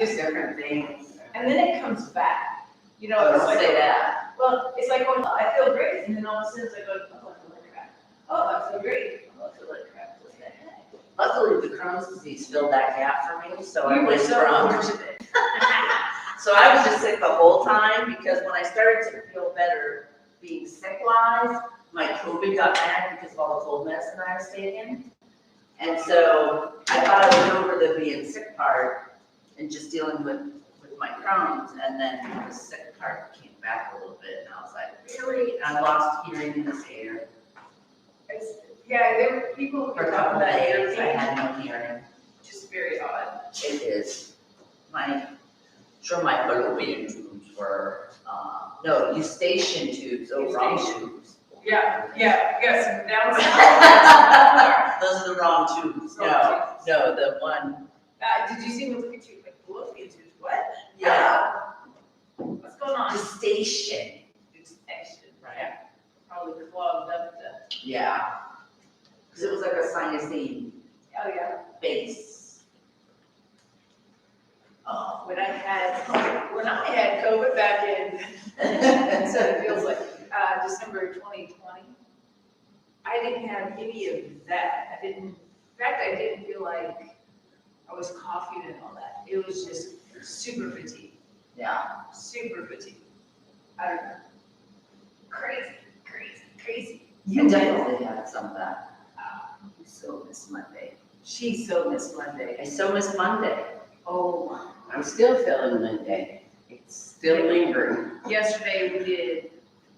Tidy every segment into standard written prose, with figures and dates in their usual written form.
Just different things. And then it comes back, you know, Oh, it's don't like, say that. well, it's like, oh, I feel great, and then all of a sudden it's like, oh, I feel like crap. Oh, I feel great, oh, I feel like crap, what the heck? Luckily, the Crohn's disease filled that gap for me, so I You were went so from. fortunate. So I was just sick the whole time, because when I started to feel better being sick-wise, my COVID got bad because of all the cold medicine I was taking. And so I thought I was over the being sick part and just dealing with my Crohn's, and then the sick part came back a little bit, and I was like, really? And I lost hearing in this ear. Yeah, there were people who For were a talking couple about days, I ear had no hearing. just very odd. It is. Sure my fallopian tubes were, no, eustachian tubes, wrong tubes. Yeah, some Those are the wrong tubes, no, the one. Did you see me look at you like, fallopian tubes, what? Yeah. What's going on? Eustachian. Eustachian, right. Probably clogged up the. Yeah. Because it was like a sinusine Oh, yeah. base. When I had COVID back in, so it feels like, December 2020, I didn't have any of that. In fact, I didn't feel like I was coughing and all that. It was just super fatigue. Yeah. Super fatigue. I don't know. Crazy. You definitely had some of that. You so miss Monday. She so missed Monday. I so miss Monday. Oh, I'm still feeling Monday. It's still lingering. yesterday we did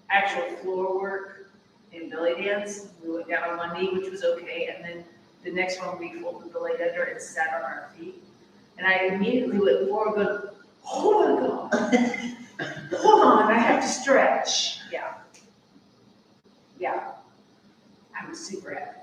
actual floor work in belly dance. We went down on one knee, which was okay, and then the next one we folded the leg under and sat on our feet. And I immediately went forward, going, oh my God, hold on, I have to stretch. Yeah. I was super happy.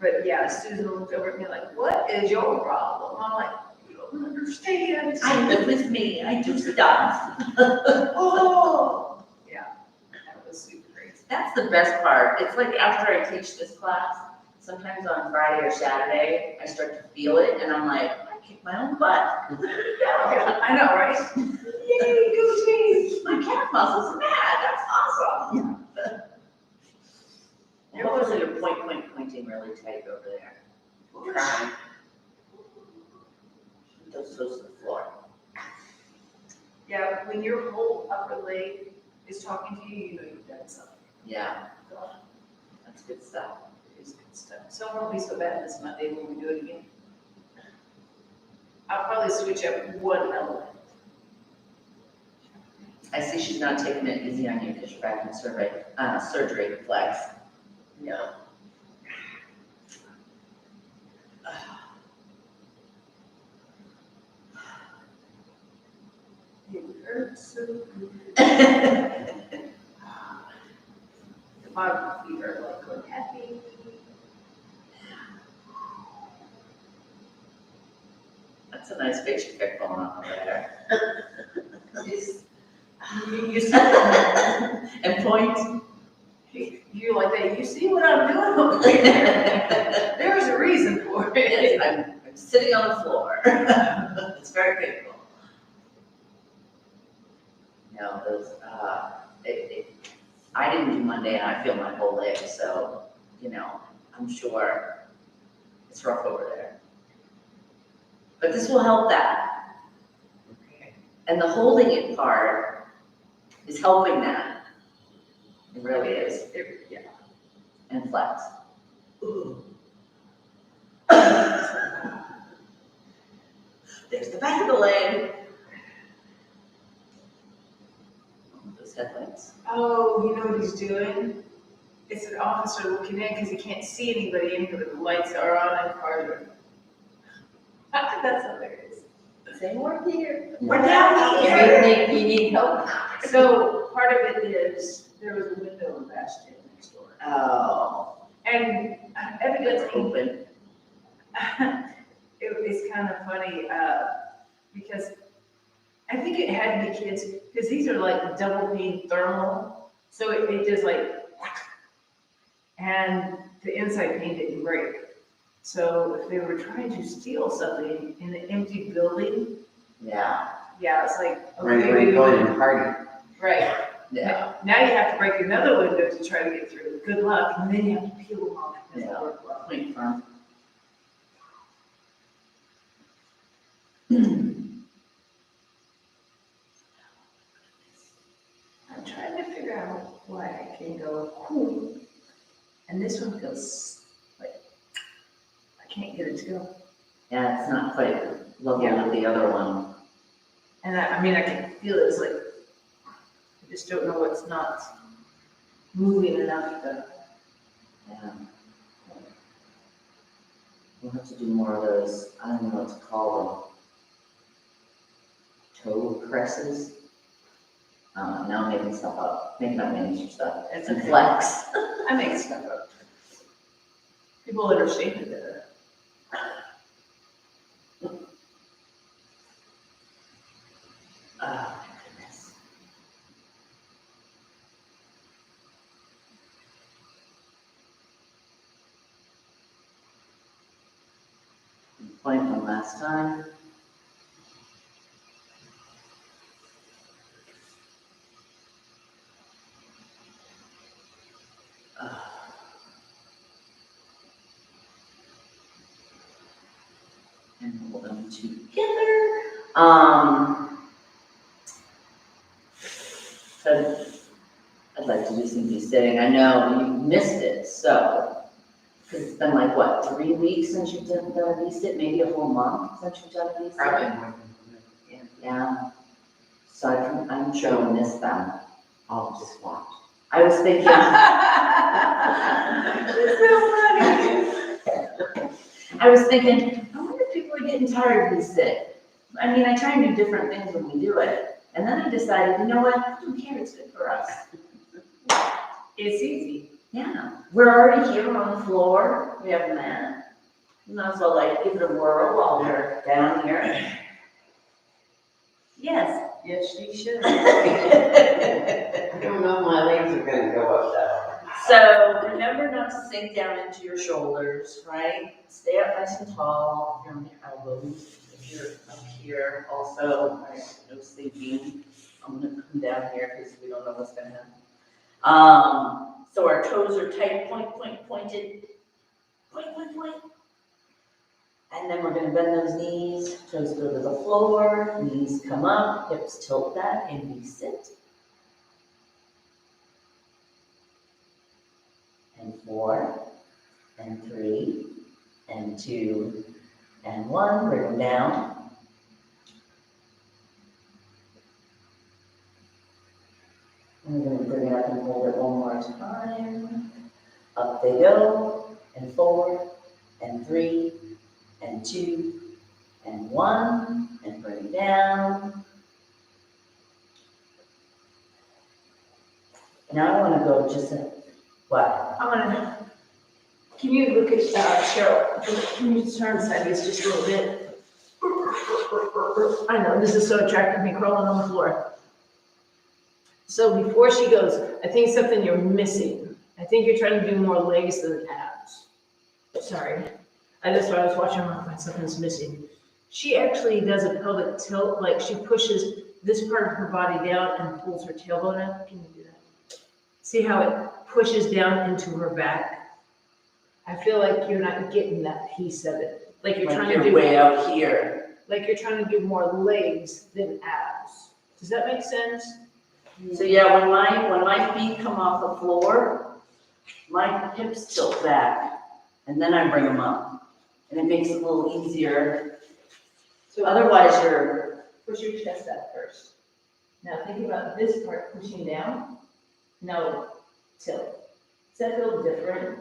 But yeah, Susan looked over at me like, what is your problem? I'm like, you don't understand. I live with me, I do stuff. Oh, yeah, that was super crazy. That's the best part. It's like after I teach this class, sometimes on Friday or Saturday, I start to feel it, and I'm like, I kicked my own butt. Yeah, I know, right? Yay, go team! My calf muscles are mad. That's awesome. Hopefully you're pointing really tight over there. Trying. Those toes to the floor. Yeah, when your whole upper leg is talking to you, you know you've done something. Yeah. That's good stuff. It is good stuff. So it won't be so bad this Monday when we do it again. I'll probably switch up one element. I see she's not taking it easy on you because you're back in surgery flex. No. It hurts so good. The bottom of the feet are like going happy. That's a nice picture pick going on over there. You see what And point. you're like that. You see what I'm doing over here? There's a reason for it. Yes, I'm sitting on the floor. It's very painful. No, those, I didn't do Monday and I feel my whole leg, so, I'm sure it's rough over there. But this will help that. Okay. And the holding it part is helping that. It really is. Yeah. And flex. There's the back of the leg. Those headlights. Oh, you know what he's doing? It's an officer looking in because he can't see anybody in here. The lights are on and cars are. That's hilarious. Say, we're here. We're down here. You need help. So part of it is there was a window in Bastion next door. Oh. And It's evidently, open. it's kind of funny because I think it had to be kids, because these are like double pane thermal. So it just like, and the inside pane didn't break. So if they were trying to steal something in an empty building, Yeah. Yeah, it's like, Right, okay, where you we- go in and party. right. Yeah. Now you have to break another window to try to get through. Good luck, and then you have to peel them off. It doesn't Yeah. work well. Wait for I'm trying to figure out why I can go cool, and this one feels like I can't get it to go. Yeah, it's not quite level Yeah. with the other one. And I mean, I can feel it, it's like, I just don't know what's not moving enough to. Yeah. We'll have to do more of those, I don't know what to call them. Toe presses. Now I'm making stuff up, making up names for stuff. It's And okay. flex. I make stuff up. People understand it better. Oh, my goodness. Point from last time. And hold them together. So I'd like to do some de-sitting. I know you missed it, so, because it's been like, what, 3 weeks since you've done a de-sit, maybe a whole month since you've done a de-sit? Probably more than Yeah. So I'm sure I'll miss them. I'll just watch. I was thinking, I wonder if people are getting tired of de-sit. I mean, I try and do different things when we do it. And then I decided, you know what, I don't care, it's good for us. It's easy. Yeah, we're already here on the floor, we have a mat. You might as well like give it a whirl while we're down here. Yes. Yes, you should. I don't know, my legs are gonna go up that way. So remember not to sink down into your shoulders, right? Stay up nice and tall, if you're on your elbows, if you're up here also, right, no sinking. I'm gonna come down here because we don't know what's gonna happen. So our toes are tight, pointed, point. And then we're gonna bend those knees, toes go to the floor, knees come up, hips tilt back, and we sit. And 4, and 3, and 2, and 1, bring them down. And we're gonna bring it up and hold it one more time. Up they go, and 4, and 3, and 2, and 1, and bring it down. Now I wanna go just a, what? Can you look at Cheryl? Can you turn sideways just a little bit? I know, this is so attractive, me crawling on the floor. So before she goes, I think something you're missing. I think you're trying to do more legs than abs. Sorry. That's why I was watching her find something's missing. She actually does a pelvic tilt, like she pushes this part of her body down and pulls her tailbone up. Can you do that? See how it pushes down into her back? I feel like you're not getting that piece of it. Like you're trying to do way out here. like you're trying to do more legs than abs. Does that make sense? So yeah, when my feet come off the floor, my hips tilt back, and then I bring them up. And it makes it a little easier. So Otherwise, you're, push your chest up first. Now think about this part pushing down. Now tilt. Does that feel different?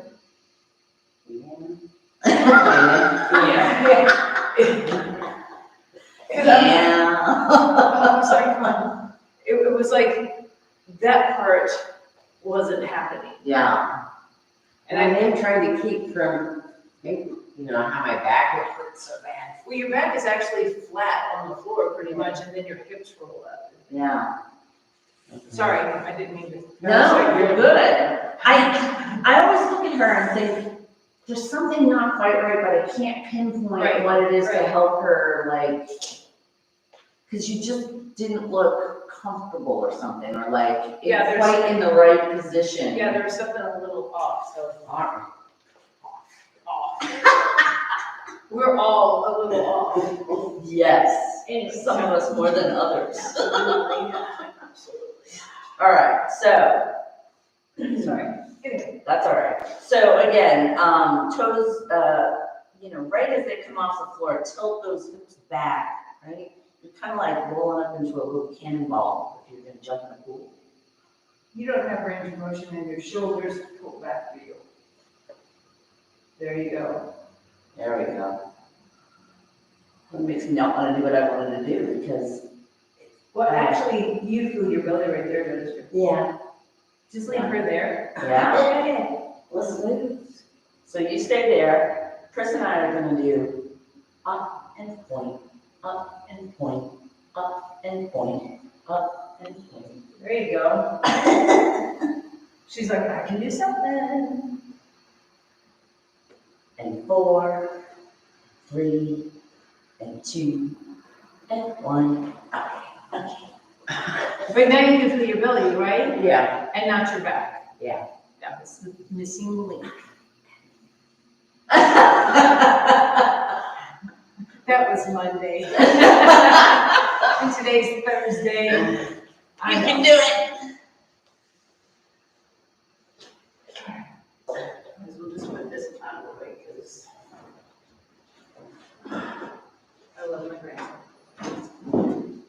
yeah. I'm sorry, come on. It was like that part wasn't happening. Yeah. And I am trying to keep from, you know, how my back hurts so bad. Well, your back is actually flat on the floor pretty much, and then your hips roll up. Yeah. Sorry, I didn't mean to. No, you're good. I always look at her and think, there's something not quite right, but I can't pinpoint Right, what it is to right. help her, like, Because you just didn't look comfortable or something, or like, Yeah, it's there's- quite in the right position. Yeah, there was something a little off, so. Alright. We're all a little off. Yes, Anyway, some of us more than others. Absolutely. All right, so, Sorry. Anyway, that's all right. So again, toes, right as they come off the floor, tilt those hips back, right? You're kind of like rolling up into a little cannonball if you're gonna jump in a pool. you don't have range of motion and your shoulders pull back for you. There you go. There we go. It makes me not want to do what I wanted to do because, Well, actually, you feel your belly right there, don't you? yeah, Just leave her there. yeah. Okay. Listen, so you stay there. Chris and I are gonna do up and point, up and point, up and point, up and point. There you go. She's like, I can do something. And 4, 3, and 2, and 1. Okay. But now you can feel your belly, right? Yeah. And not your back. Yeah. That was the missing link. That was Monday. And today's Thursday. I know. do it. We'll just put this out of the way because I love my grandson.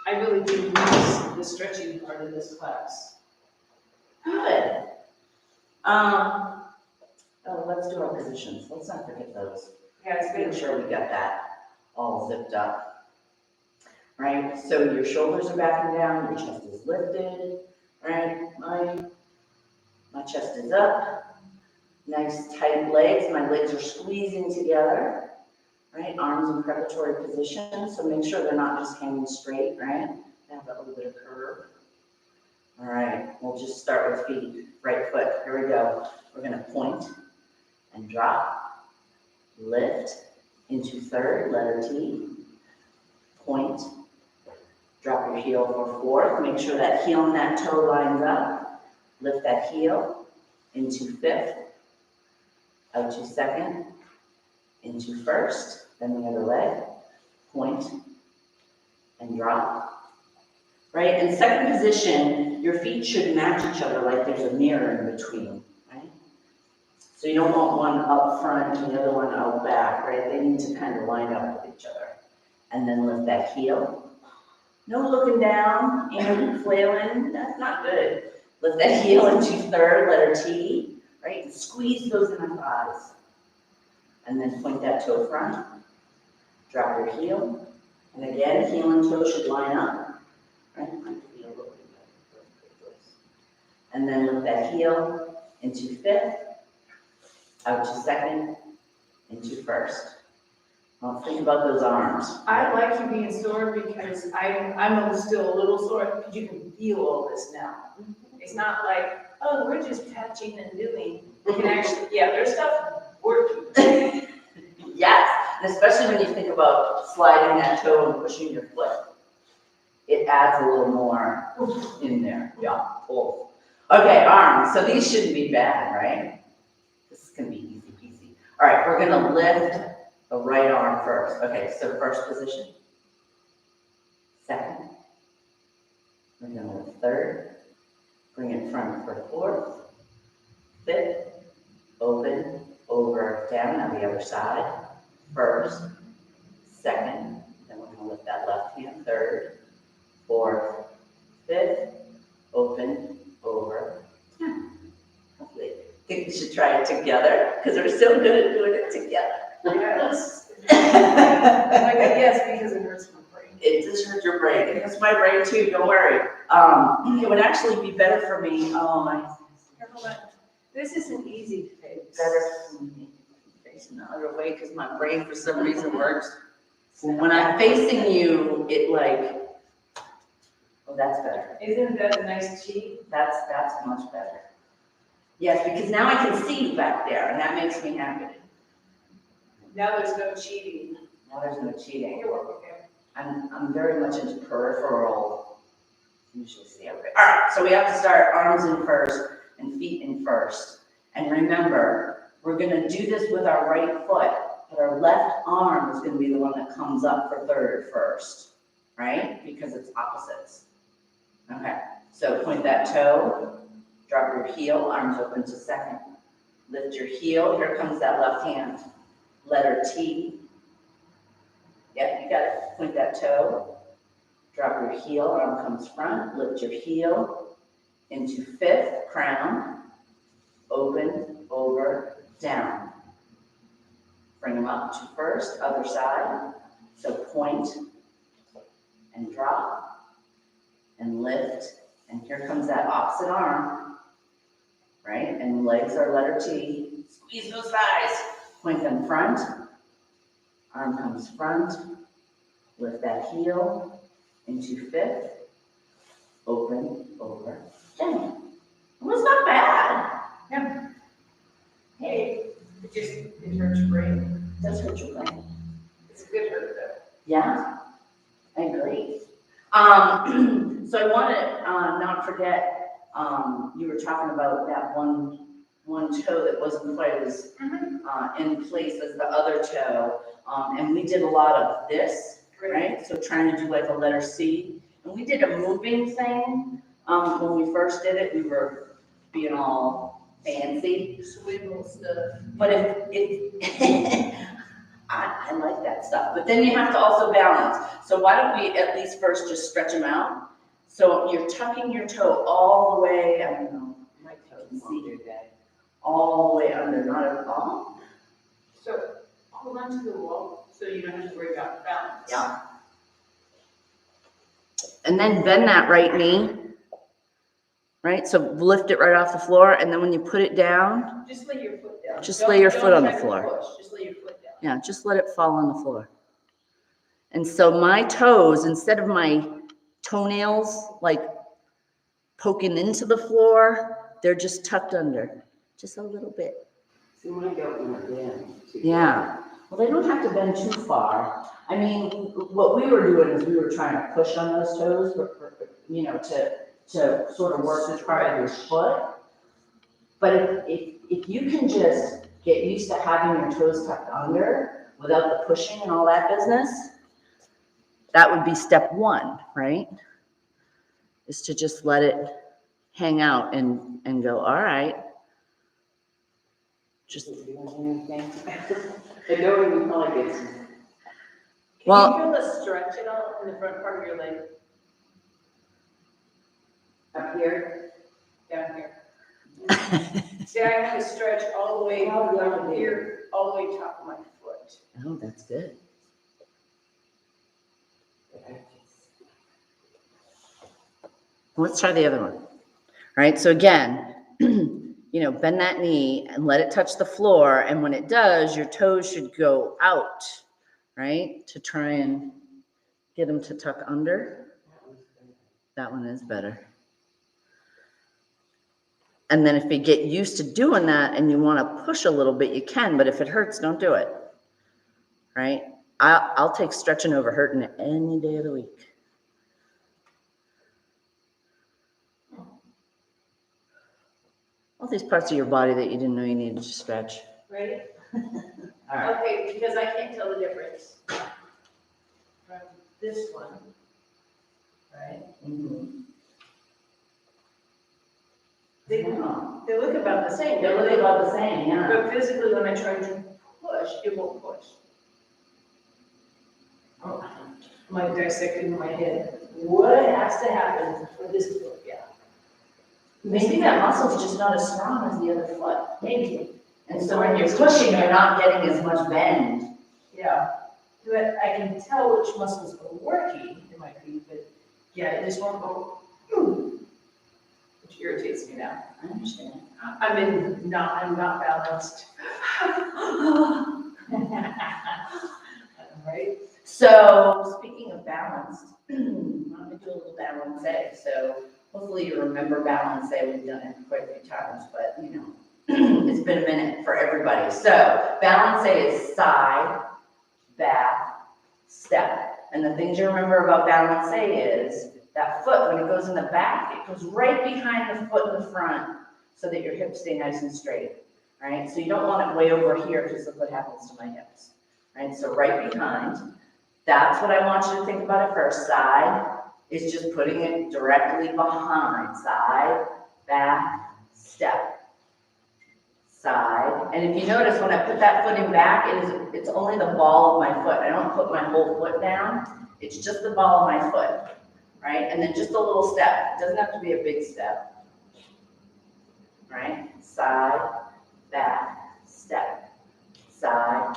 I really do miss the stretching part of this class. Good. Let's do our positions. Let's not forget those. Yeah, it's Make been sure we got that all zipped up. Right, so your shoulders are back and down, your chest is lifted, right? My chest is up. Nice tight legs, my legs are squeezing together, right? Arms in preparatory position, so make sure they're not just hanging straight, right? They have that little bit of curve. All right, we'll just start with feet. Right foot, here we go. We're gonna point and drop, lift into third, letter T, point, drop your heel for fourth, make sure that heel and that toe lines up, lift that heel into fifth, out to second, into first, then the other leg, point, and drop. Right, in second position, your feet should match each other like there's a mirror in between, right? So you don't want one up front and the other one out back, right? They need to kind of line up with each other. And then lift that heel. No looking down and flailing, that's not good. Lift that heel into third, letter T, right? And squeeze those inner thighs. And then point that toe front. Drop your heel. And again, heel and toe should line up, right? Might be a little bit better. And then lift that heel into fifth, out to second, into first. Well, think about those arms. I like you being sore because I'm still a little sore, because you can feel all this now. It's not like, oh, we're just patching and doing. We can actually, yeah, there's stuff working. Yes, and especially when you think about sliding that toe and pushing your foot. It adds a little more in there. Yeah, cool. Okay, arms. So these shouldn't be bad, right? This is gonna be easy peasy. All right, we're gonna lift the right arm first. Okay, so first position. Second. We're gonna lift third. Bring it front for fourth. Fifth. Open, over, down on the other side. First, second, then we're gonna lift that left hand, third, fourth, fifth, open, over, down. Hopefully, I think we should try it together, because we're so good at doing it together. Yes. Like, yes, because it hurts my brain. It just hurts your brain, it hurts my brain too, don't worry. It would actually be better for me, Careful that. This isn't easy to fix. better for me facing the other way, because my brain for some reason works. When I'm facing you, it like, oh, that's better. Isn't that a nice cheat? That's much better. Yes, because now I can see you back there, and that makes me happy. Now there's no cheating. Now there's no cheating. You're welcome, Karen. I'm very much into peripheral. Usually see everybody. All right, so we have to start arms in first and feet in first. And remember, we're gonna do this with our right foot, but our left arm is gonna be the one that comes up for third first, right? Because it's opposites. Okay, so point that toe, drop your heel, arms open to second. Lift your heel, here comes that left hand. Letter T. Yep, you got it. Point that toe, drop your heel, arm comes front, lift your heel into fifth, crown, open, over, down. Bring them up to first, other side. So point and drop and lift, and here comes that opposite arm, right? And legs are letter T. Squeeze those thighs. Point them front, arm comes front, lift that heel into fifth, open, over, down. It was not bad. Yeah. Hey, it hurts your brain. That's what you're like. It's a good hurt though. Yeah, I agree. So I want to not forget, you were talking about that one toe that wasn't quite as in place as the other toe. And we did a lot of this, right? So trying to do like a letter C. And we did a moving thing. When we first did it, we were being all fancy. Swivel stuff. But if I like that stuff. But then you have to also balance. So why don't we at least first just stretch them out? So you're tucking your toe all the way, I don't know, my toe can see that. All the way under, not at all. So hold on to the wall so you don't have to worry about balance. Yeah. And then bend that right knee, right? So lift it right off the floor, and then when you put it down, Just lay your foot down. Just lay your foot on the Don't floor. try to push. Just lay your foot down. yeah, just let it fall on the floor. And so my toes, instead of my toenails like poking into the floor, they're just tucked under, just a little bit. See, mine don't want to bend. Yeah, well, they don't have to bend too far. I mean, what we were doing is we were trying to push on those toes, you know, to sort of work this part of your foot. But if you can just get used to having your toes tucked under without the pushing and all that business, that would be step one, right? Is to just let it hang out and go, all right. Just, Anything? I don't even feel like it's. Well- Can you feel the stretch at all in the front part of your leg? Up here. Down here. See, I have to stretch all the way from here, all the way top of my foot. oh, that's good. Let's try the other one. All right, so again, you know, bend that knee and let it touch the floor. And when it does, your toes should go out, right? To try and get them to tuck under. That one is better. And then if you get used to doing that and you want to push a little bit, you can, but if it hurts, don't do it, right? I'll take stretching over hurting any day of the week. All these parts of your body that you didn't know you needed to stretch. Ready? All right. Okay, because I can't tell the difference from this one, right? Mhm. They look about the same. They look about the same, yeah. But physically, when I try to push, it won't push. Oh, I'm like dissecting my head. What has to happen for this to work out? Maybe that muscle's just not as strong as the other foot. Maybe. And so when you're pushing, you're not getting as much bend. Yeah, but I can tell which muscles are working in my feet, but yeah, this won't go, which irritates me now. I understand. I'm not balanced. Right? So speaking of balanced, I'm gonna do a little balance A. So hopefully you remember balance A. We've done it quite a few times, but you know, it's been a minute for everybody. So balance A is side, back, And the things you remember about balance A is that foot, when it goes in the back, it goes right behind the foot in the front so that your hips stay nice and straight, right? So you don't want it way over here because look what happens to my hips, right? So right behind, that's what I want you to think about at first. Side is just putting it directly behind. Side, back, step. Side. And if you notice, when I put that foot in back, it's only the ball of my foot. I don't put my whole foot down. It's just the ball of my foot, right? And then just a little step. It doesn't have to be a big step, right? Side, back, step. Side,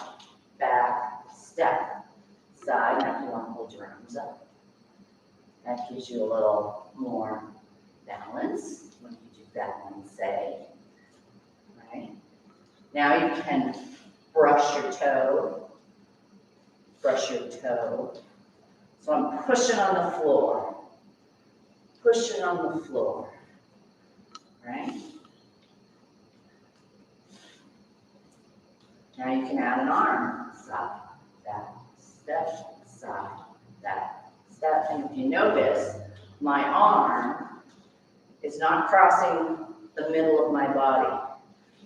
back, step. Side. Now if you want to hold your arms up. That gives you a little more balance when you do balance A. Right? Now you can brush your toe. Brush your toe. So I'm pushing on the floor. Pushing on the floor. Right? Now you can add an arm. Side, back, step, side, back, step. And if you notice, my arm is not crossing the middle of my body.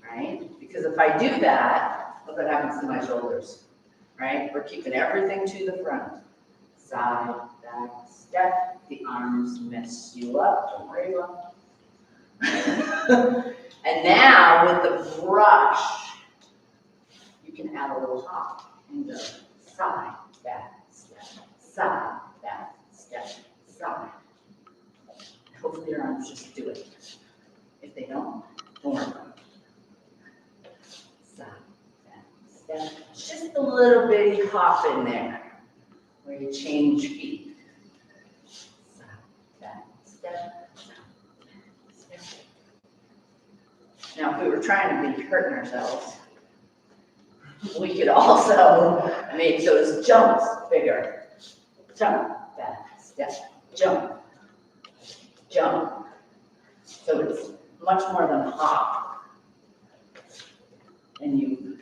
Right? Because if I do that, look what happens to my shoulders, right? We're keeping everything to the front. Side, back, step. The arms mess you up, don't worry about it. And now with the brush, you can add a little hop and go side, back, step, side, back, step, side. Hopefully your arms just do it. If they don't worry about it. Side, back, step. Just a little bitty hop in there where you change feet. Side, back, step, side, back, step. Now, if we were trying to be hurting ourselves, we could also make those jumps bigger. Jump, back, step, jump, jump. So it's much more than a hop. And you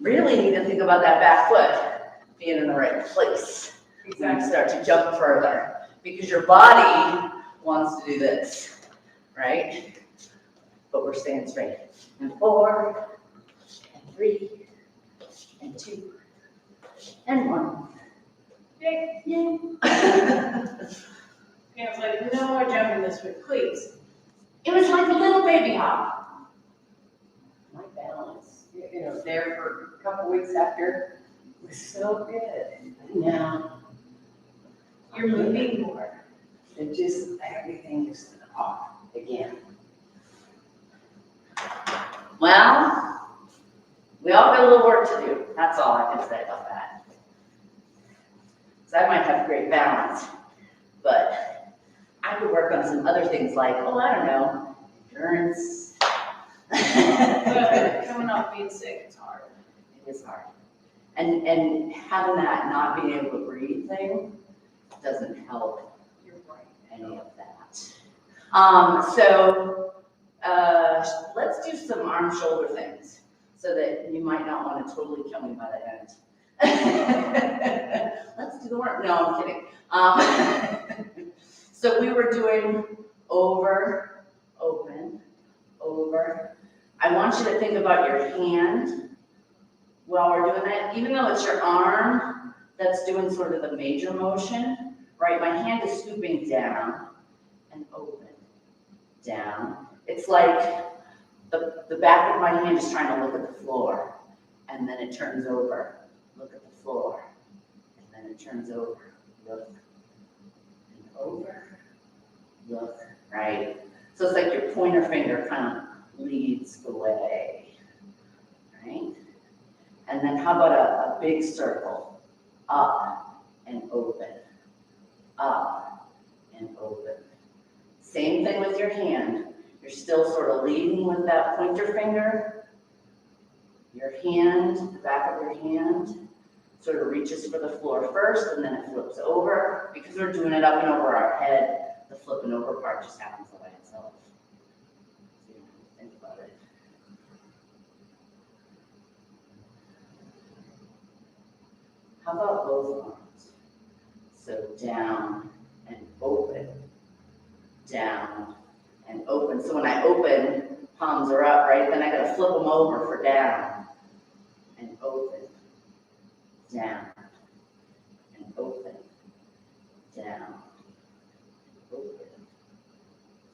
really need to think about that back foot being in the right place. Exactly. Start to jump further because your body wants to do this, right? But we're staying straight. And 4, and 3, and 2, and 1. Yay. Yay. Pam's like, no more jumping this week, please. It was like a little baby hop. My balance, there for a couple weeks after was so good. Now, You're moving more. it just, everything is off again. Well, we all got a little work to do. That's all I can say about that. So I might have great balance, but I could work on some other things like, oh, I don't know, endurance. But coming off being sick, it's hard. It is hard. And having that not being able to breathe thing doesn't help You're right. any of that. Let's do some arm shoulder things so that you might not want to totally kill me by the end. Let's do the work. No, I'm kidding. So we were doing over, open, over. I want you to think about your hand while we're doing that. Even though it's your arm that's doing sort of the major motion, right? My hand is scooping down and open, down. It's like the back of my hand is trying to look at the floor, and then it turns over, look at the floor, and then it turns over, look, and over, look, right? So it's like your pointer finger kind of leads the way, right? And then how about a big circle, up and open, up and open. Same thing with your hand. You're still sort of leading with that pointer finger. Your hand, the back of your hand, sort of reaches for the floor first, and then it flips over. Because we're doing it up and over our head, the flipping over part just happens by itself. So you don't have to think about it. How about both arms? So down and open, down and open. So when I open, palms are up, right? Then I gotta flip them over for down and open, down and open, down, open,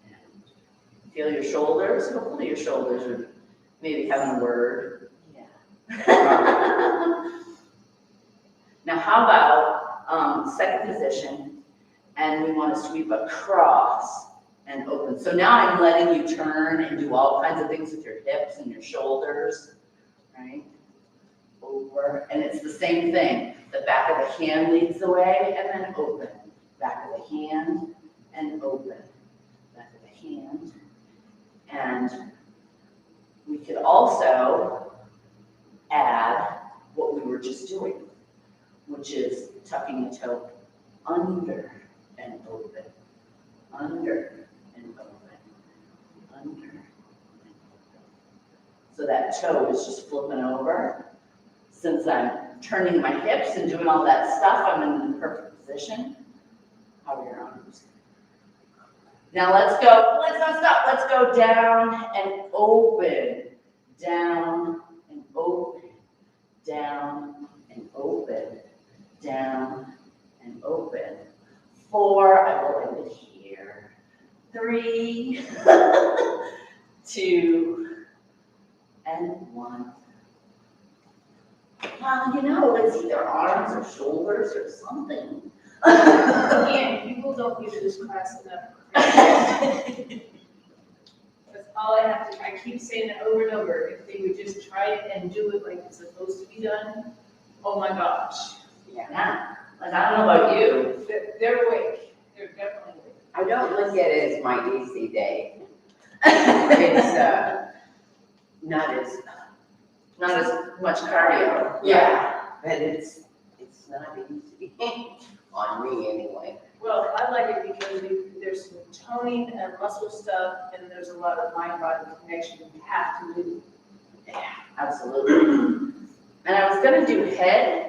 down. Feel your shoulders. Hopefully your shoulders are maybe having a word. Yeah. Now how about second position, and we want to sweep across and open. So now I'm letting you turn and do all kinds of things with your hips and your shoulders, right? Over, and it's the same thing. The back of the hand leads the way, and then open. Back of the hand and open. Back of the hand. And we could also add what we were just doing, which is tucking the toe under and open, under and open, under and open. So that toe is just flipping over. Since I'm turning my hips and doing all that stuff, I'm in the perfect position. How are your arms? Now let's go, let's not stop, let's go down and open, down and open, down and open, down and open. 4, I will end it here. 3, 2, and 1. Well, you know, it's either arms or shoulders or something. Again, people don't give this class enough credit. That's all I have to, I keep saying it over and over. If they would just try it and do it like it's supposed to be done, oh my gosh. Yeah, like I don't know about you. They're awake. They're definitely awake. I don't look at it as my easy day. It's, not as, Not as much cardio. yeah, but it's not easy on me anyway. Well, I like it because there's some toning and muscle stuff, and there's a lot of mind-body connection you have to do. Yeah, absolutely. And I was gonna do head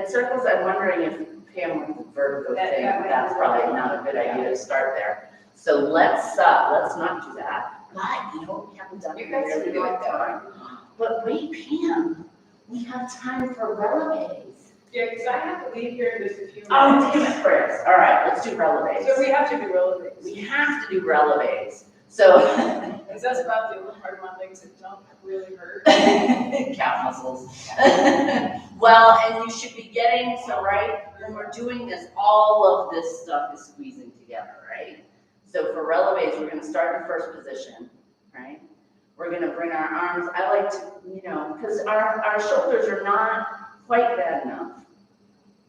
circles. I'm wondering if Pam with the vertigo thing, that's probably not a good idea to start there. So let's not do that. But you know, we haven't done it. You guys can do it though. But wait, Pam, we have time for releves. Yeah, because I have to leave here in just a few minutes. Oh, damn it, Chris. All right, let's do releves. So we have to do relevant. We have to do releves. So, Because that's about the only part of my legs that don't really hurt. calf muscles. Well, and you should be getting, so right, when we're doing this, all of this stuff is squeezing together, right? So for releves, we're gonna start in first position, right? We're gonna bring our arms, I like to, you know, because our shoulders are not quite bad enough,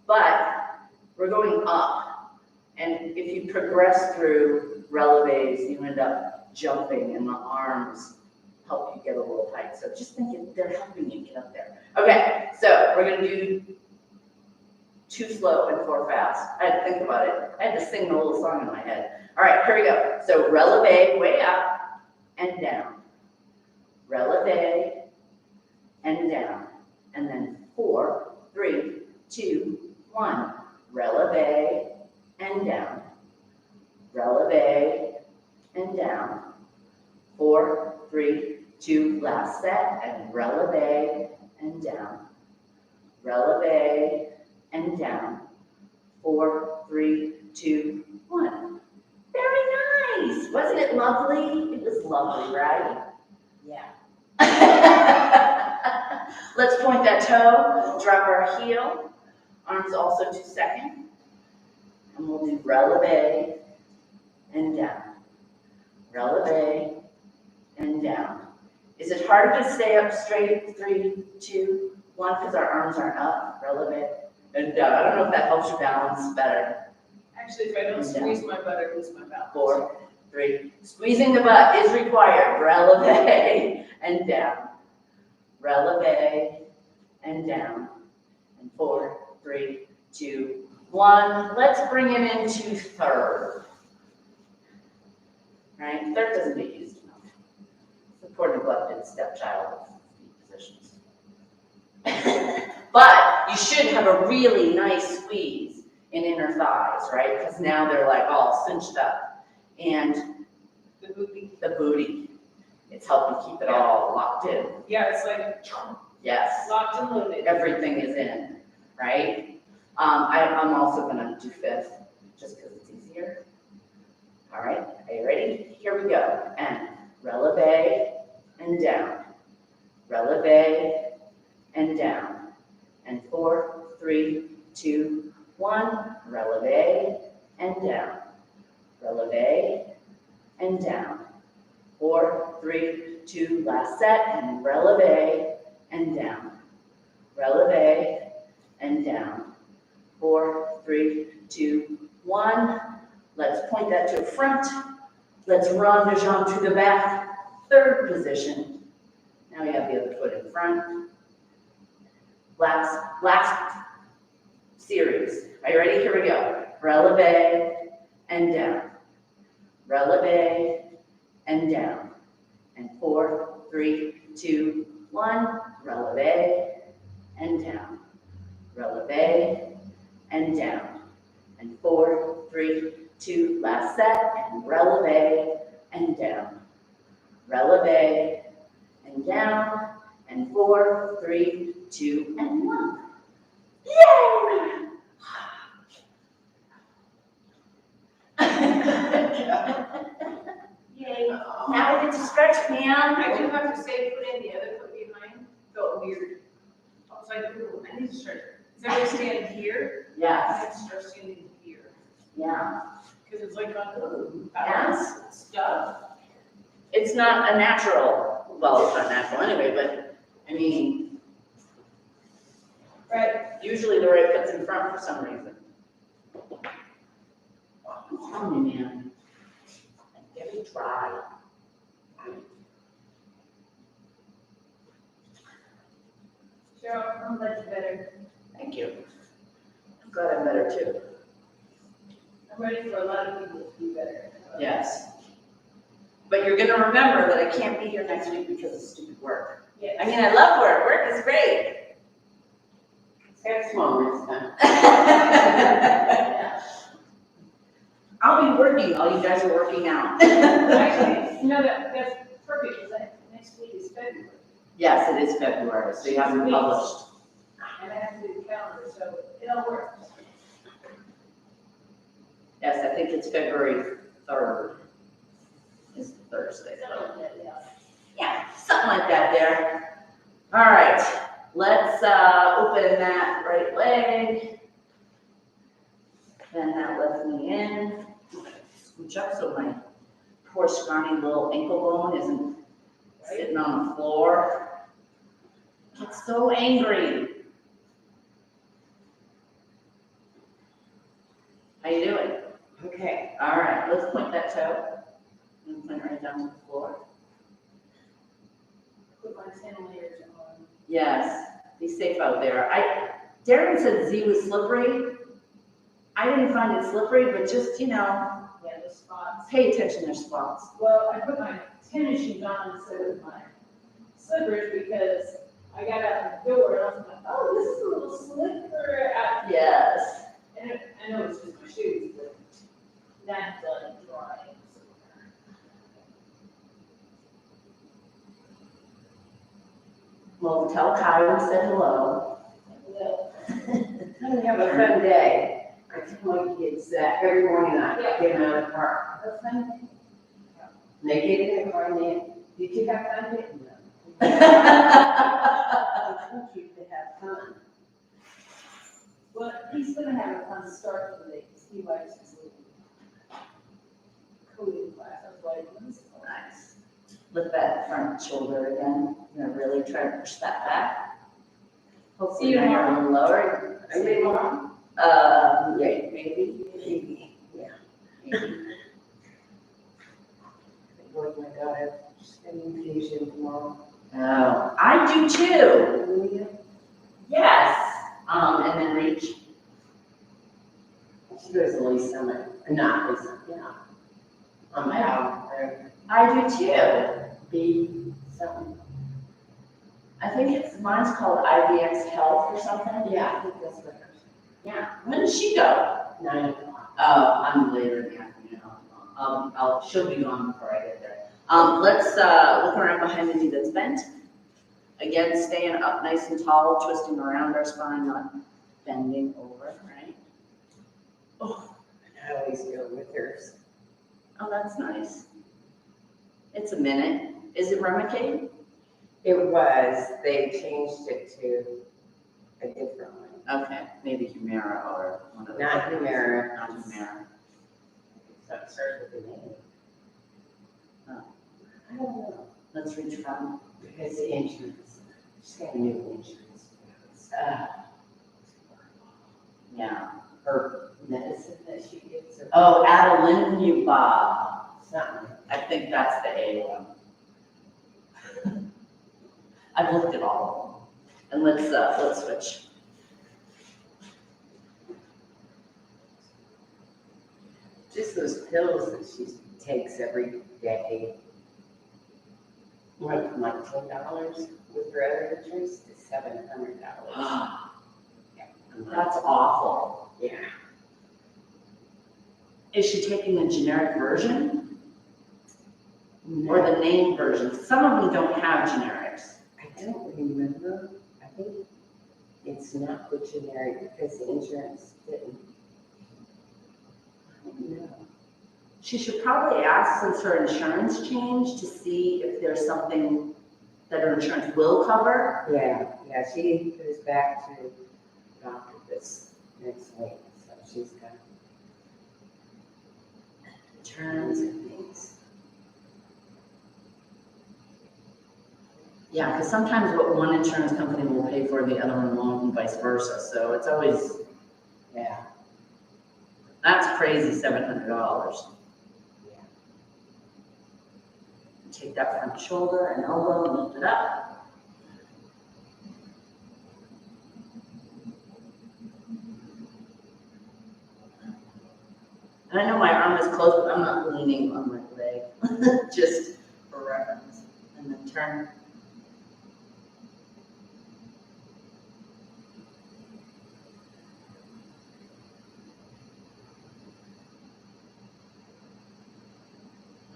but we're going up. And if you progress through releves, you end up jumping and the arms help you get a little height. So just think they're helping you get up there. Okay, so we're gonna do 2 slow and 4 fast. I had to think about it. I had to sing the little song in my head. All right, here we go. So releve, way up and down. Releve and down. And then 4, 3, 2, 1. Releve and down. Releve and down. 4, 3, 2, last set, and releve and down. Releve and down. 4, 3, 2, 1. Very nice. Wasn't it lovely? It was lovely, right? Yeah. Let's point that toe, drop our heel, arms also to second, and we'll do releve and down. Releve and down. Is it harder to stay up straight? 3, 2, 1, because our arms aren't up. Releve and down. I don't know if that helps you balance better. Actually, if I don't squeeze my butt, I lose my balance. 4, 3. Squeezing the butt is required. Releve and down. Releve and down. And 4, 3, 2, 1. Let's bring him into third. Right? Third doesn't get used enough. It's a poor neglected stepchild of positions. But you should have a really nice squeeze in inner thighs, right? Because now they're like all cinched up. And The booty. the booty, it's helping keep it all locked in. Yeah, it's like Yes, locked and loaded. everything is in, right? I'm also gonna do fifth, just because it's easier. All right, are you ready? Here we go. And releve and down. Releve and down. And 4, 3, 2, 1. Releve and down. Releve and down. 4, 3, 2, last set, and releve and down. Releve and down. 4, 3, 2, 1. Let's point that to the front. Let's rond de jambe to the back. Third position. Now we have the other foot in front. Last series. Are you ready? Here we go. Releve and down. Releve and down. And 4, 3, 2, 1. Releve and down. Releve and down. And 4, 3, 2, last set, and releve and down. Releve and down. And 4, 3, 2, and 1. Yay! Yay. Now we get to stretch, man. I do have to say, put in the other foot behind, felt weird. I was like, ooh, I need to stretch. Is everybody stand here? I Yes, have to start standing here. yeah. Because it's like, ooh, balance stuff. It's not a natural, well, it's not natural anyway, but, I mean, Right. usually the right foot's in front for some reason. I'm telling you, man. Like, very dry. Cheryl, I'm glad you're better. Thank you. I'm glad I'm better too. I'm ready for a lot of people to be better. Yes. But you're gonna remember that I can't be here next week because of stupid work. Yes. I mean, I love work. Work is great. Have small next time. I'll be working while you guys are working out. Actually, you know, that's perfect, because next week is February, Yes, it is February, so you haven't published. and I have to do the calendar, so it all works. Yes, I think it's February 3rd. Is Thursday. Yeah, something like that there. All right, let's open that right leg. Then that lets me in. Scooch up so my poor scrawny little ankle bone isn't sitting on the floor. Get so angry. How you doing? Okay. All right, let's point that toe. And point it right down to the floor. Put my 10 layers on. Yes, be safe out there. Darren said Z was slippery. I didn't find it slippery, but just, Yeah, the spots. pay attention to their spots. Well, I put my tennis shoes on instead of my slippers because I got out the door and I was like, oh, this is a little slipper out here. Yes. And I know it's just my shoes, but that's like dry. Well, tell Kai we said hello. Well, I'm gonna have a fun day. I tell my kids that every morning I get them out of the car. Have a fun day. And they get in the car and they, did you have fun day? No. I told you to have fun. well, he's gonna have a fun start to the day, because he likes his little coding class. I was like, this is fun. Nice. Lift that front shoulder again. You're gonna really try to push that back. Hopefully See you now you're a little lower. Are you tomorrow? Yeah, maybe. Maybe, yeah. Maybe. Boy, my God, I have an infusion tomorrow. Oh, I do too. Yes. And then reach. She goes to Lee Summit, not Lee Summit, yeah. How, I do too. B something. I think mine's called IVX Health or something. Yeah, I think that's what hers. Yeah, when does she go? 9 o'clock. Oh, I'm later in the afternoon. She'll be gone before I get there. Let's, look around behind the knee that's bent. Again, staying up nice and tall, twisting around our spine, not bending over, right? Oh, I always go with hers. Oh, that's nice. It's a minute. Is it Remicade? It was, they changed it to a different one. Okay, maybe Humira or one of those. Not Humira. Not Humira. So it starts with an A. Oh. I don't know, Let's reach from. because the insurance, she's got a new insurance. Yeah. Her medicine that she gets. or- Oh, adalimumab. Something. I think that's the A one. I've looked at all of them. And let's switch. Just those pills that she takes every day. Went from like $10 with her other insurance to $700. That's awful. Yeah. Is she taking the generic version or the name version? Some of them don't have generics. I don't remember. I think it's not the generic because the insurance didn't. I don't know. She should probably ask, since her insurance changed, to see if there's something that her insurance will cover. Yeah, she goes back to doctor this next week, so she's got returns and things. Yeah, because sometimes what one insurance company will pay for, the other one won't, and vice versa. So it's always, Yeah. that's crazy, $700. Take that front shoulder and elbow and lift it up. And I know my arm is closed, but I'm not leaning on my leg, just for reference. And then turn.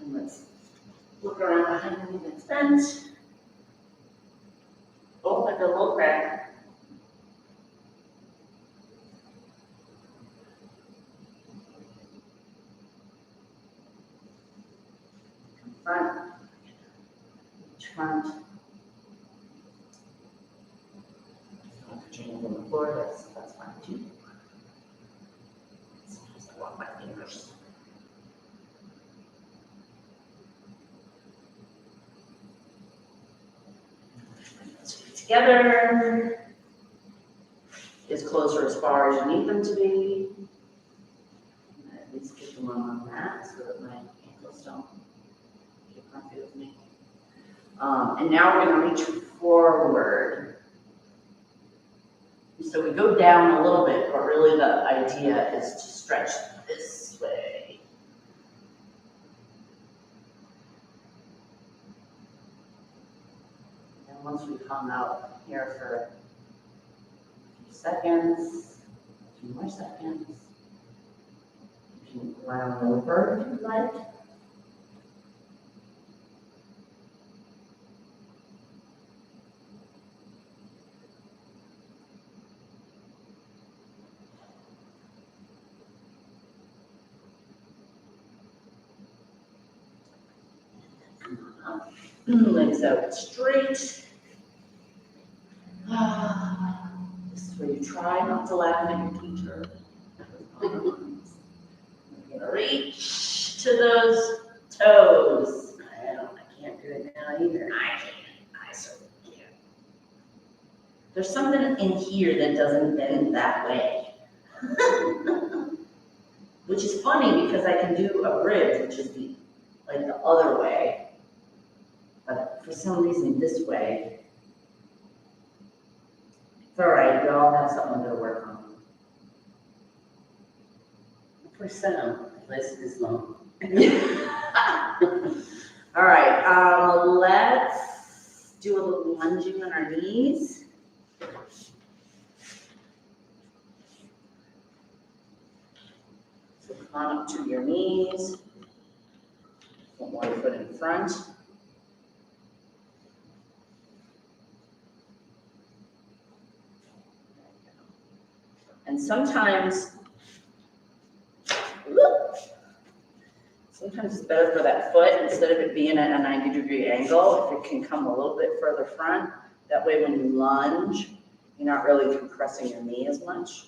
And let's look around behind the knee that's bent. Oh, like a little crack. Front. Front. Put your hands on the floor, that's fine too. Sometimes I walk my fingers. Together. Is closer as far as you need them to be. At least get them on my mat so that my ankles don't get comfy with me. And now we're going to reach forward. So we go down a little bit, but really the idea is to stretch this way. And once we come out here for a few seconds, a few more seconds, you can round over if you'd like. Legs out straight. This is where you try not to laugh at your teacher. You're gonna reach to those toes. I can't do it now either. I can't. I certainly can't. There's something in here that doesn't bend that way. Which is funny because I can do a bridge, which is the other way. But for some reason, this way. It's all right, we all have something to work on. For some, list is long. All right, let's do a little lunging on our knees. So come on up to your knees. Put one foot in front. And sometimes it's better for that foot, instead of it being at a 90-degree angle, if it can come a little bit further front. That way when you lunge, you're not really compressing your knee as much.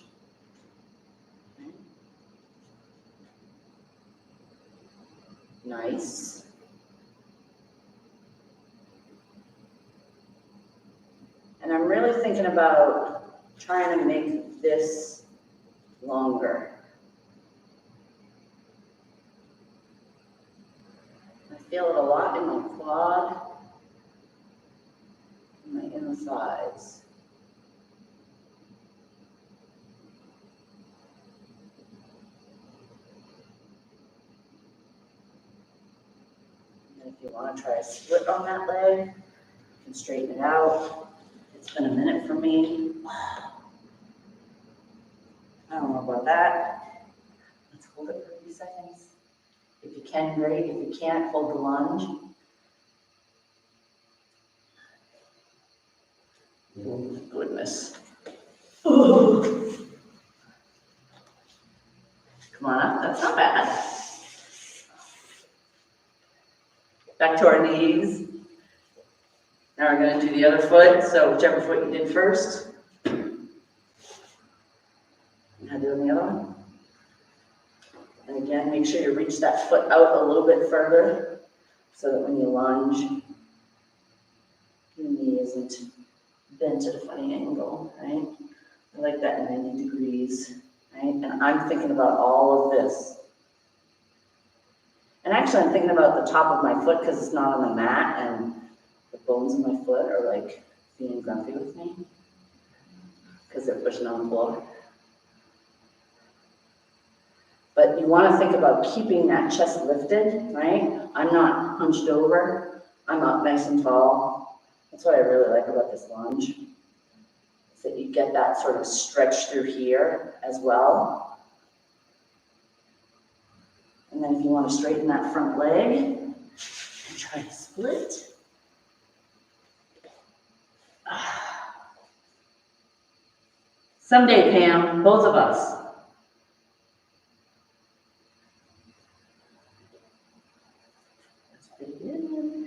Nice. And I'm really thinking about trying to make this longer. I feel it a lot in my quad, and my inner thighs. And if you want to try a split on that leg, you can straighten it out. It's been a minute for me. I don't know about that. Let's hold it for a few seconds. If you can, great. If you can't, hold the lunge. Oh my goodness. Ooh. Come on up, that's not bad. Back to our knees. Now we're gonna do the other foot, so whichever foot you did first. Now do the other one. And again, make sure you reach that foot out a little bit further so that when you lunge, your knee isn't bent at a funny angle, right? I like that 90 degrees, right? And I'm thinking about all of this. And actually, I'm thinking about the top of my foot because it's not on the mat, and the bones in my foot are like being grumpy with me because they're pushing on the floor. But you want to think about keeping that chest lifted, right? I'm not hunched over. I'm up nice and tall. That's what I really like about this lunge, is that you get that sort of stretch through here as well. And then if you want to straighten that front leg and try to split. Someday, Pam, both of us. That's pretty good.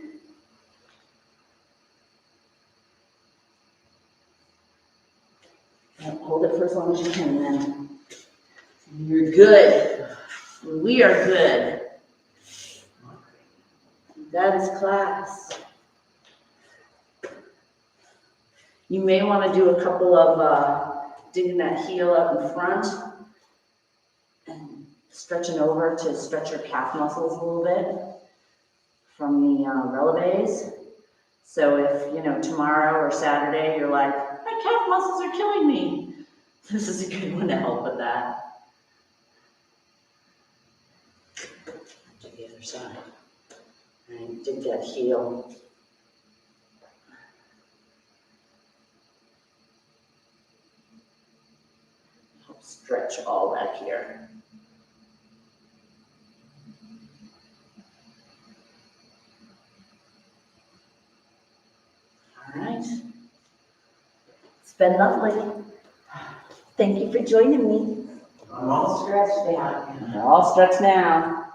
Hold it for as long as you can then. You're good. We are good. That is class. You may want to do a couple of digging that heel up in front and stretching over to stretch your calf muscles a little bit from the releves. So if, tomorrow or Saturday you're like, my calf muscles are killing me, this is a good one to help with that. To the other side. And dig that heel. Help stretch all back here. All right. It's been lovely. Thank you for joining me. I'm all stretched out. We're all stretched now.